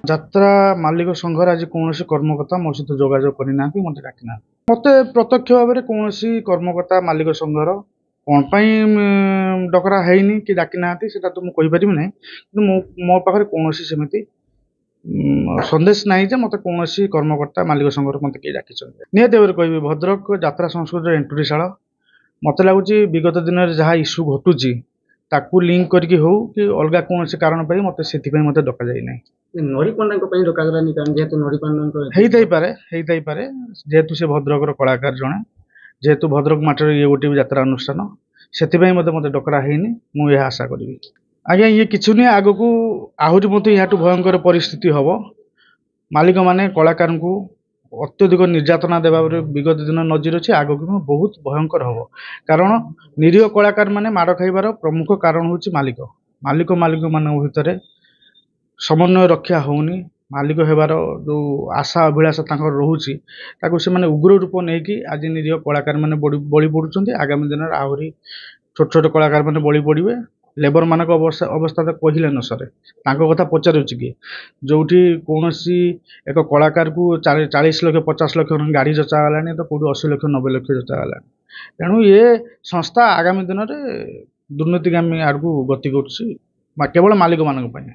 ଯାତ୍ରା ମାଲିକ ସଂଘର ଆଜି କୌଣସି କର୍ମକର୍ତ୍ତା ମୋ ସହିତ ଯୋଗାଯୋଗ କରିନାହାନ୍ତି, ମୋତେ ଡାକିନାହାନ୍ତି। ମୋତେ ପ୍ରତ୍ୟକ୍ଷ ଭାବରେ କୌଣସି କର୍ମକର୍ତ୍ତା ମାଲିକ ସଂଘର କ'ଣ ପାଇଁ ଡକରା ହେଇନି କି ଡାକିନାହାନ୍ତି ସେଇଟା ତ ମୁଁ କହିପାରିବି ନାହିଁ, କିନ୍ତୁ ମୋ ପାଖରେ କୌଣସି ସେମିତି ସନ୍ଦେଶ ନାହିଁ ଯେ ମୋତେ କୌଣସି କର୍ମକର୍ତ୍ତା ମାଲିକ ସଂଘର ମୋତେ କେହି ଡାକିଛନ୍ତି। ନିହାତି ଭାବରେ କହିବି, ଭଦ୍ରକ ଯାତ୍ରା ସଂସ୍କୃତିର ଏଣ୍ଟୁରିଶାଳ। ମୋତେ ଲାଗୁଛି ବିଗତ ଦିନରେ ଯାହା ଇସ୍ୟୁ ଘଟୁଛି ତାକୁ ଲିଙ୍କ କରିକି ହଉ କି ଅଲଗା କୌଣସି କାରଣ ପାଇଁ ମୋତେ ସେଥିପାଇଁ ମୋତେ ଡକାଯାଇ ନାହିଁ। ନରି ପଣ୍ଡାଙ୍କ ପାଇଁ ଡକାଗଲାନି କାରଣ ଯେହେତୁ ନରି ପଣ୍ଡାଙ୍କ ହେଇଥାଇପାରେ ଯେହେତୁ ସେ ଭଦ୍ରକର କଳାକାର ଜଣେ, ଯେହେତୁ ଭଦ୍ରକ ମାଟିର ଇଏ ଗୋଟିଏ ଯାତ୍ରା ଅନୁଷ୍ଠାନ, ସେଥିପାଇଁ ମୋତେ ଡକରା ହେଇନି। ମୁଁ ଏହା ଆଶା କରିବି। ଆଜ୍ଞା, ଇଏ କିଛି ନୁହେଁ, ଆଗକୁ ଆହୁରି ମଧ୍ୟ ଏହାଠୁ ଭୟଙ୍କର ପରିସ୍ଥିତି ହେବ। ମାଲିକମାନେ କଳାକାରଙ୍କୁ ଅତ୍ୟଧିକ ନିର୍ଯାତନା ଦେବା ବିଗତ ଦିନ ନଜିର ଅଛି, ଆଗକୁ ବହୁତ ଭୟଙ୍କର ହେବ। କାରଣ ନିରୀହ କଳାକାରମାନେ ମାଡ଼ ଖାଇବାର ପ୍ରମୁଖ କାରଣ ହେଉଛି ମାଲିକମାନଙ୍କ ଭିତରେ ସମନ୍ୱୟ ରକ୍ଷା ହେଉନି। ମାଲିକ ହେବାର ଯେଉଁ ଆଶା ଅଭିଳାଷ ତାଙ୍କର ରହୁଛି ତାକୁ ସେମାନେ ଉଗ୍ର ରୂପ ନେଇକି ଆଜି ନିରୀହ କଳାକାରମାନେ ବଳି ପଡ଼ୁଛନ୍ତି। ଆଗାମୀ ଦିନରେ ଆହୁରି ଛୋଟ ଛୋଟ କଳାକାରମାନେ ବଳି ପଡ଼ିବେ। ଲେବରମାନଙ୍କ ଅବସ୍ଥା ତ କହିଲେ ନ ସରେ। ତାଙ୍କ କଥା ପଚାରୁଛି କିଏ? ଯେଉଁଠି କୌଣସି ଏକ କଳାକାରକୁ 40 ଲକ୍ଷ 50 ଲକ୍ଷ ଗାଡ଼ି ଯଚାଗଲାଣି, ତ କେଉଁଠି 80 ଲକ୍ଷ 90 ଲକ୍ଷ ଯଚାଗଲାଣି। ତେଣୁ ଏ ସଂସ୍ଥା ଆଗାମୀ ଦିନରେ ଦୁର୍ନୀତିଗାମୀ ଆଡ଼କୁ ଗତି କରୁଛି, କେବଳ ମାଲିକମାନଙ୍କ ପାଇଁ।